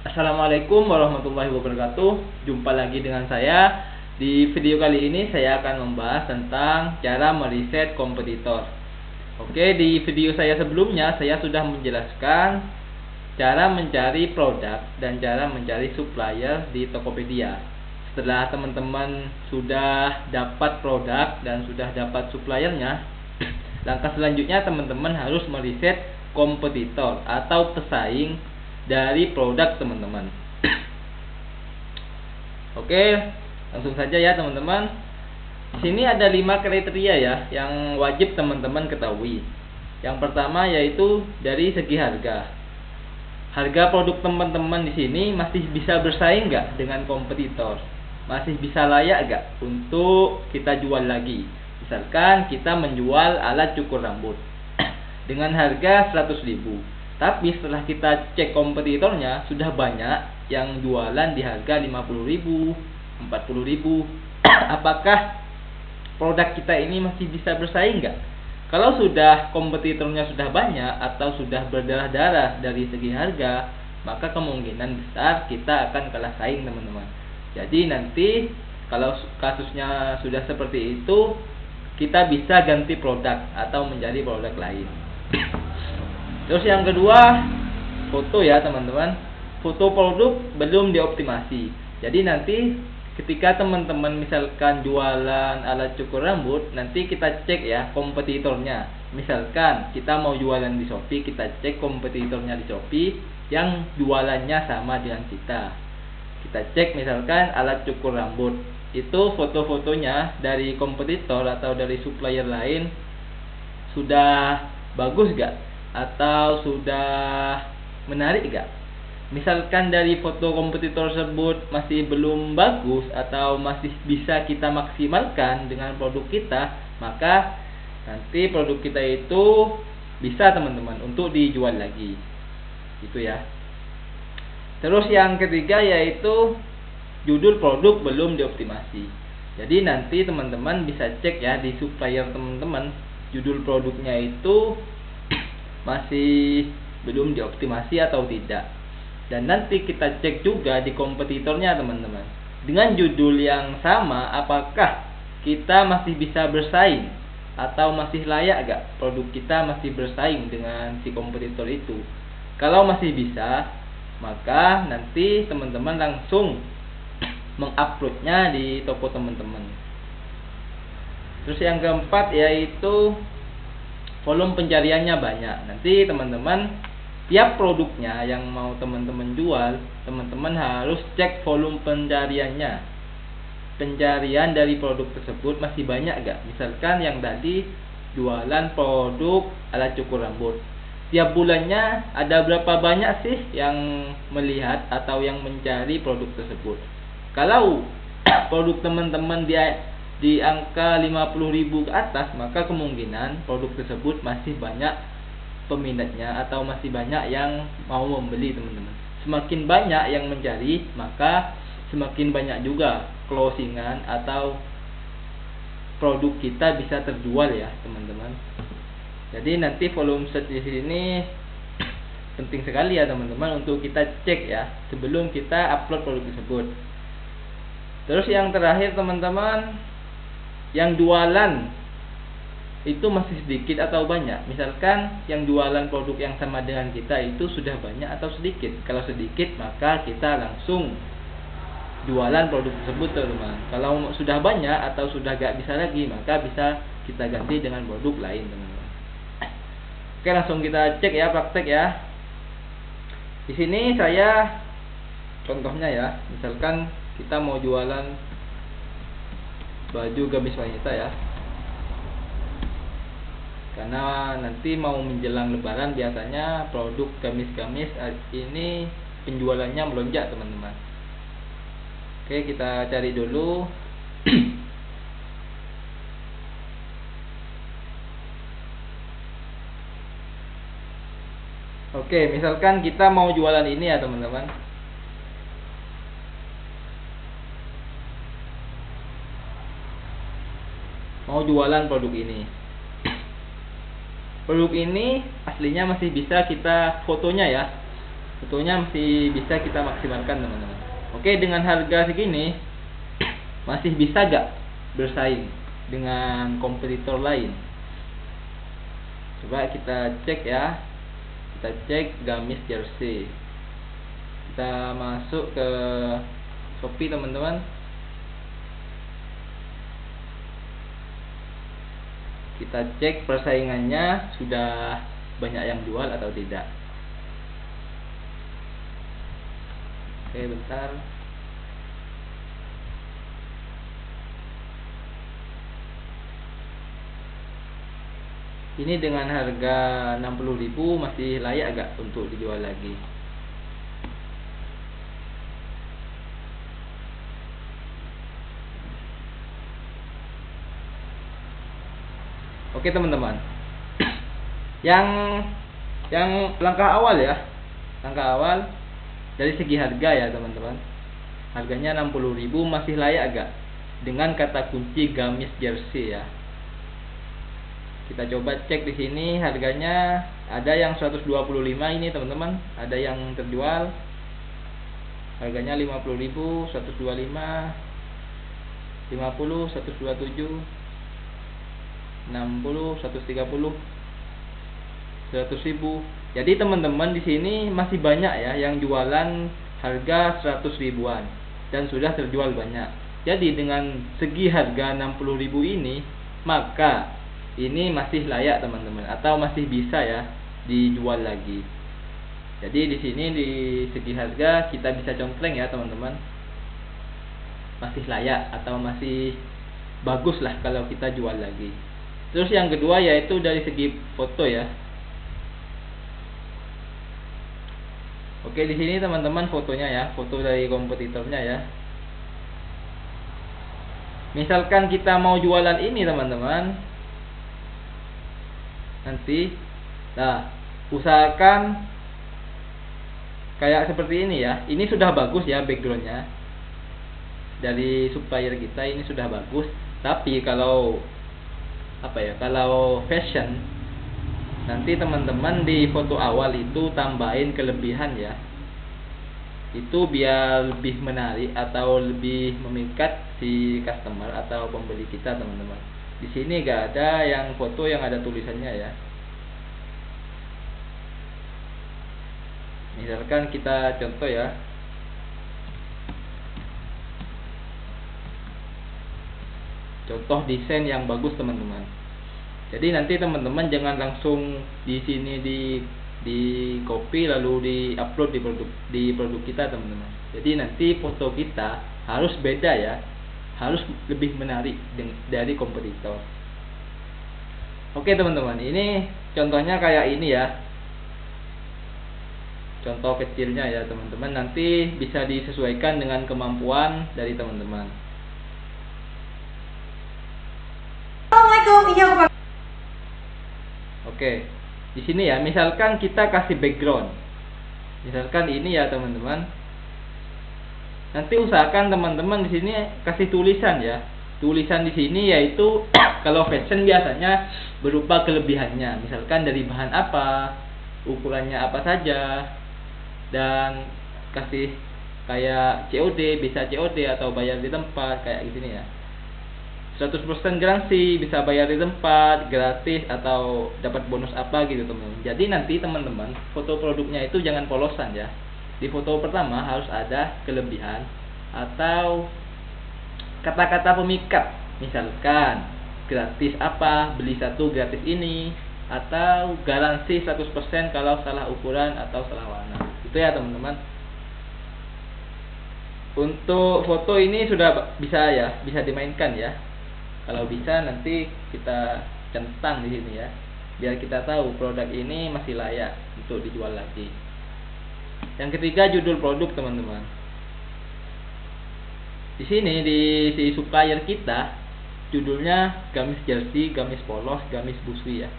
Assalamualaikum warahmatullahi wabarakatuh. Jumpa lagi dengan saya. Di video kali ini saya akan membahas tentang cara meriset kompetitor. Oke, di video saya sebelumnya saya sudah menjelaskan cara mencari produk dan cara mencari supplier di Tokopedia. Setelah teman-teman sudah dapat produk dan sudah dapat suppliernya, langkah selanjutnya teman-teman harus meriset kompetitor atau pesaing dari produk teman-teman. Oke, langsung saja ya teman-teman. Di sini ada 5 kriteria ya yang wajib teman-teman ketahui. Yang pertama yaitu dari segi harga. Harga produk teman-teman di sini masih bisa bersaing nggak dengan kompetitor? Masih bisa layak nggak untuk kita jual lagi? Misalkan kita menjual alat cukur rambut dengan harga 100.000. Tapi setelah kita cek kompetitornya, sudah banyak yang jualan di harga 50.000, 40.000. Apakah produk kita ini masih bisa bersaing nggak? Kalau sudah kompetitornya sudah banyak atau sudah berdarah-darah dari segi harga, maka kemungkinan besar kita akan kalah saing teman-teman. Jadi nanti kalau kasusnya sudah seperti itu, kita bisa ganti produk atau menjadi produk lain. Terus yang kedua, foto ya teman-teman. Foto produk belum dioptimasi. Jadi nanti ketika teman-teman misalkan jualan alat cukur rambut, nanti kita cek ya kompetitornya. Misalkan kita mau jualan di Shopee, kita cek kompetitornya di Shopee yang jualannya sama dengan kita. Kita cek misalkan alat cukur rambut, itu foto-fotonya dari kompetitor atau dari supplier lain sudah bagus gak? Atau sudah menarik gak? Misalkan dari foto kompetitor tersebut masih belum bagus atau masih bisa kita maksimalkan dengan produk kita, maka nanti produk kita itu bisa teman-teman untuk dijual lagi. Itu ya. Terus yang ketiga yaitu judul produk belum dioptimasi. Jadi nanti teman-teman bisa cek ya di supplier teman-teman, judul produknya itu masih belum dioptimasi atau tidak. Dan nanti kita cek juga di kompetitornya teman-teman, dengan judul yang sama apakah kita masih bisa bersaing atau masih layak gak produk kita masih bersaing dengan si kompetitor itu. Kalau masih bisa, maka nanti teman-teman langsung menguploadnya di toko teman-teman. Terus yang keempat yaitu volume pencariannya banyak. Nanti teman-teman tiap produknya yang mau teman-teman jual, teman-teman harus cek volume pencariannya. Pencarian dari produk tersebut masih banyak gak? Misalkan yang tadi jualan produk alat cukur rambut, tiap bulannya ada berapa banyak sih yang melihat atau yang mencari produk tersebut? Kalau produk teman-teman di angka 50.000 ke atas, maka kemungkinan produk tersebut masih banyak peminatnya atau masih banyak yang mau membeli teman-teman. Semakin banyak yang mencari, maka semakin banyak juga closingan atau produk kita bisa terjual ya teman-teman. Jadi nanti volume search di sini penting sekali ya teman-teman untuk kita cek ya sebelum kita upload produk tersebut. Terus yang terakhir teman-teman, yang jualan itu masih sedikit atau banyak. Misalkan yang jualan produk yang sama dengan kita itu sudah banyak atau sedikit. Kalau sedikit maka kita langsung jualan produk tersebut teman-teman. Kalau sudah banyak atau sudah gak bisa lagi, maka bisa kita ganti dengan produk lain teman-teman. Oke, langsung kita cek ya, praktek ya. Di sini saya contohnya ya, misalkan kita mau jualan baju gamis wanita ya. Karena nanti mau menjelang lebaran biasanya produk gamis-gamis ini penjualannya melonjak teman-teman. Oke, kita cari dulu. Oke, misalkan kita mau jualan ini ya teman-teman. Mau jualan produk ini. Produk ini aslinya masih bisa kita fotonya ya. fotonya masih bisa kita maksimalkan teman-teman. Oke, dengan harga segini masih bisa gak bersaing dengan kompetitor lain? Coba kita cek ya. Kita cek gamis jersey. Kita masuk ke Shopee teman-teman. Kita cek persaingannya, sudah banyak yang jual atau tidak. Oke, bentar. Ini dengan harga 60.000 masih layak gak untuk dijual lagi? Oke teman-teman, yang langkah awal ya, langkah awal dari segi harga ya teman-teman. Harganya 60.000 masih layak gak dengan kata kunci gamis jersey ya. Kita coba cek di sini harganya, ada yang 125 ini teman-teman, ada yang terjual harganya 50.000, 125, 50, 127, 60, 130, 100.000. Jadi teman-teman di sini masih banyak ya yang jualan harga 100 ribuan dan sudah terjual banyak. Jadi dengan segi harga 60.000 ini, maka ini masih layak teman-teman, atau masih bisa ya dijual lagi. Jadi di sini di segi harga kita bisa contreng ya teman-teman, masih layak atau masih bagus lah kalau kita jual lagi. Terus yang kedua yaitu dari segi foto ya. Oke, di sini teman-teman fotonya ya, foto dari kompetitornya ya. Misalkan kita mau jualan ini teman-teman, nanti, nah usahakan kayak seperti ini ya. Ini sudah bagus ya backgroundnya dari supplier kita, ini sudah bagus. Tapi kalau kalau fashion, nanti teman-teman di foto awal itu tambahin kelebihan ya, itu biar lebih menarik atau lebih memikat si customer atau pembeli kita teman-teman. Di sini gak ada yang foto yang ada tulisannya ya. Misalkan kita contoh ya, contoh desain yang bagus teman-teman. Jadi nanti teman-teman jangan langsung di sini di copy lalu di upload di produk kita teman-teman. Jadi nanti foto kita harus beda ya, harus lebih menarik dari kompetitor. Oke teman-teman, ini contohnya kayak ini ya, contoh kecilnya ya teman-teman. Nanti bisa disesuaikan dengan kemampuan dari teman-teman. Oke, di sini ya, misalkan kita kasih background, misalkan ini ya teman-teman. Nanti usahakan teman-teman di sini kasih tulisan ya. Tulisan di sini yaitu kalau fashion biasanya berupa kelebihannya, misalkan dari bahan apa, ukurannya apa saja, dan kasih kayak COD, bisa COD atau bayar di tempat kayak gini ya. 100% garansi, bisa bayar di tempat, gratis, atau dapat bonus apa gitu teman-teman. Jadi nanti teman-teman foto produknya itu jangan polosan ya. Di foto pertama harus ada kelebihan atau kata-kata pemikat, misalkan gratis apa, beli satu gratis ini, atau garansi 100% kalau salah ukuran atau salah warna. Itu ya teman-teman. Untuk foto ini sudah bisa ya, bisa dimainkan ya. Kalau bisa nanti kita centang di sini ya, biar kita tahu produk ini masih layak untuk dijual lagi. Yang ketiga, judul produk teman-teman. Di sini di supplier kita judulnya gamis jersey, gamis polos, gamis busui ya.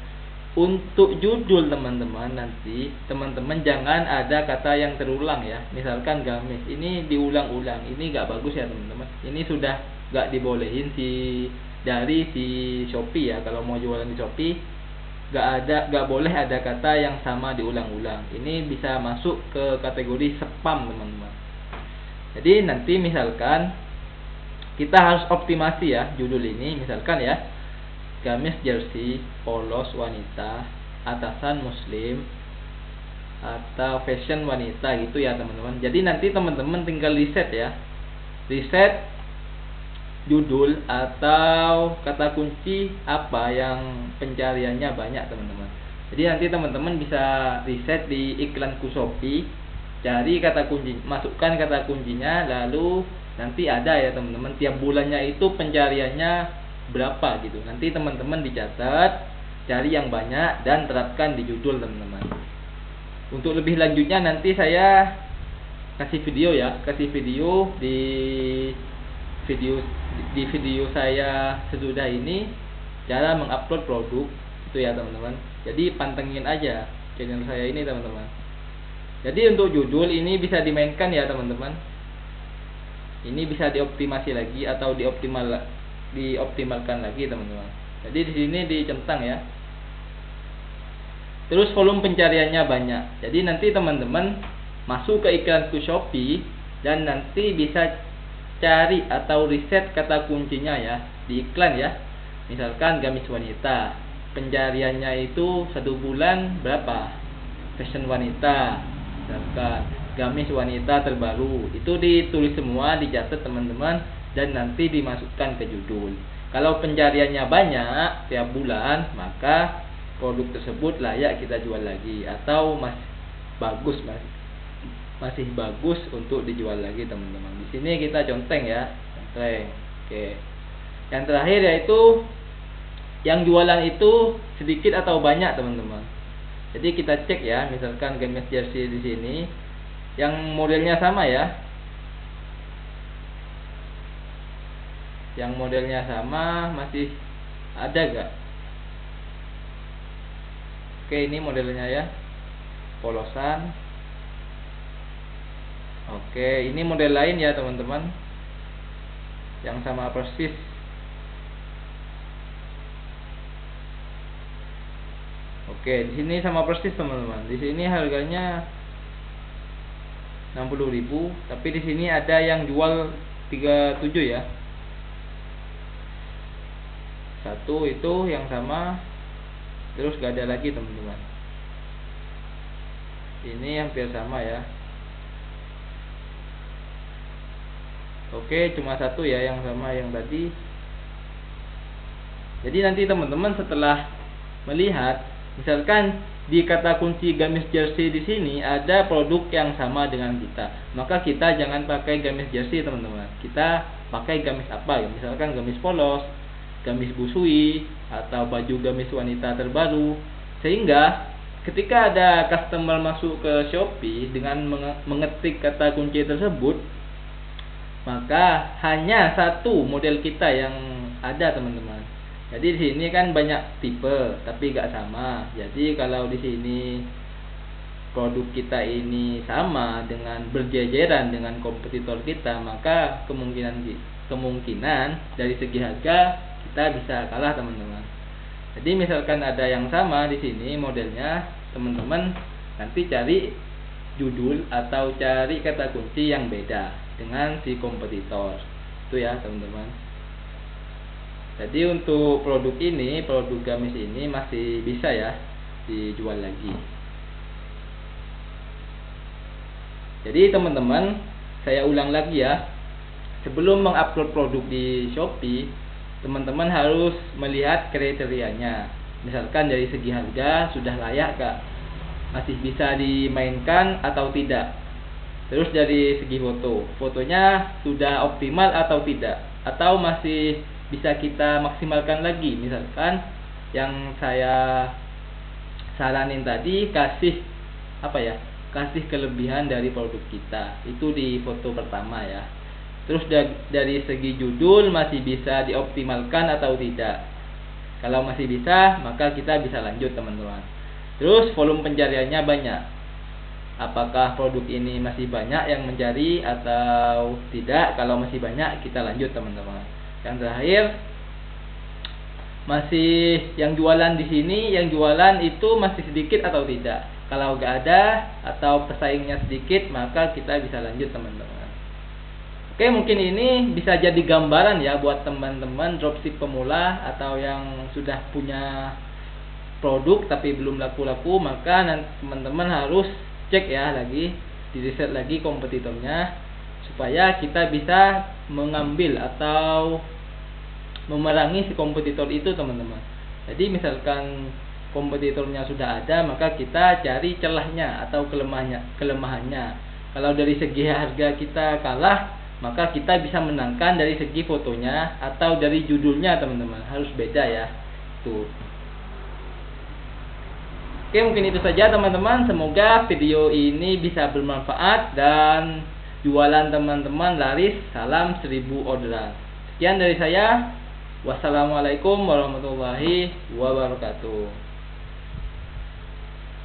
Untuk judul teman-teman, nanti teman-teman jangan ada kata yang terulang ya. Misalkan gamis ini diulang-ulang, ini gak bagus ya teman-teman. Ini sudah gak dibolehin dari si Shopee ya. Kalau mau jualan di Shopee nggak boleh ada kata yang sama diulang-ulang. Ini bisa masuk ke kategori spam, teman-teman. Jadi nanti misalkan kita harus optimasi ya judul ini, misalkan ya, gamis jersey polos wanita, atasan muslim, atau fashion wanita gitu ya teman-teman. Jadi nanti teman-teman tinggal riset ya, riset judul atau kata kunci apa yang pencariannya banyak, teman-teman. Jadi nanti teman-teman bisa riset di iklanku Shopee, cari kata kunci, masukkan kata kuncinya, lalu nanti ada ya teman-teman, tiap bulannya itu pencariannya berapa gitu. Nanti teman-teman dicatat, cari yang banyak dan terapkan di judul, teman-teman. Untuk lebih lanjutnya nanti saya kasih video ya, kasih video di video saya sesudah ini, cara mengupload produk itu ya teman-teman. Jadi pantengin aja channel saya ini, teman-teman. Jadi untuk judul ini bisa dimainkan ya teman-teman. Ini bisa dioptimasi lagi atau dioptimalkan lagi, teman-teman. Jadi di sini dicentang ya. Terus volume pencariannya banyak. Jadi nanti teman-teman masuk ke iklanku Shopee dan nanti bisa cari atau riset kata kuncinya ya di iklan ya. Misalkan gamis wanita, pencariannya itu 1 bulan berapa? Fashion wanita, misalkan gamis wanita terbaru, itu ditulis semua, dicatat teman-teman, dan nanti dimasukkan ke judul. Kalau pencariannya banyak tiap bulan, maka produk tersebut layak kita jual lagi atau masih bagus untuk dijual lagi, teman-teman. Di sini kita conteng ya, conteng. Oke. Yang terakhir yaitu yang jualan itu sedikit atau banyak, teman-teman. Jadi kita cek ya, misalkan gamis jersey di sini yang modelnya sama ya. Yang modelnya sama masih ada gak? Oke, ini modelnya ya, polosan. Oke, ini model lain ya teman-teman, yang sama persis. Oke, di sini sama persis teman-teman. Di sini harganya 60.000, tapi di sini ada yang jual 37 ya. Satu itu yang sama, terus gak ada lagi teman-teman. Ini hampir sama ya. Oke, cuma satu ya yang sama yang tadi. Jadi nanti teman-teman setelah melihat, misalkan di kata kunci gamis jersey di sini ada produk yang sama dengan kita, maka kita jangan pakai gamis jersey, teman-teman. Kita pakai gamis apa ya? Misalkan gamis polos, gamis busui, atau baju gamis wanita terbaru. Sehingga ketika ada customer masuk ke Shopee dengan mengetik kata kunci tersebut, maka hanya satu model kita yang ada, teman-teman. Jadi di sini kan banyak tipe tapi gak sama. Jadi kalau di sini produk kita ini sama dengan berjejeran dengan kompetitor kita, maka kemungkinan dari segi harga kita bisa kalah, teman-teman. Jadi misalkan ada yang sama di sini modelnya, teman-teman nanti cari judul atau cari kata kunci yang beda dengan si kompetitor itu ya teman-teman. Jadi untuk produk ini, produk gamis ini masih bisa ya dijual lagi. Jadi teman-teman, saya ulang lagi ya, sebelum mengupload produk di Shopee, teman-teman harus melihat kriterianya. Misalkan dari segi harga sudah layak gak, masih bisa dimainkan atau tidak. Terus dari segi fotonya sudah optimal atau tidak, atau masih bisa kita maksimalkan lagi. Misalkan yang saya saranin tadi, kasih kelebihan dari produk kita itu di foto pertama ya. Terus dari segi judul masih bisa dioptimalkan atau tidak. Kalau masih bisa, maka kita bisa lanjut, teman-teman. Terus volume pencariannya banyak. Apakah produk ini masih banyak yang mencari atau tidak? Kalau masih banyak, kita lanjut, teman-teman. Yang terakhir, masih yang jualan di sini, yang jualan itu masih sedikit atau tidak. Kalau nggak ada atau pesaingnya sedikit, maka kita bisa lanjut teman-teman. Oke, mungkin ini bisa jadi gambaran ya buat teman-teman dropship pemula atau yang sudah punya produk tapi belum laku-laku. Maka teman-teman harus cek ya lagi, di riset lagi kompetitornya, supaya kita bisa mengambil atau memerangi si kompetitor itu teman-teman. Jadi misalkan kompetitornya sudah ada, maka kita cari celahnya atau kelemahannya. Kalau dari segi harga kita kalah, maka kita bisa menangkan dari segi fotonya atau dari judulnya teman-teman. Harus beda ya. Tuh. Oke, mungkin itu saja teman-teman. Semoga video ini bisa bermanfaat dan jualan teman-teman laris. Salam 1000 orderan. Sekian dari saya. Wassalamualaikum warahmatullahi wabarakatuh.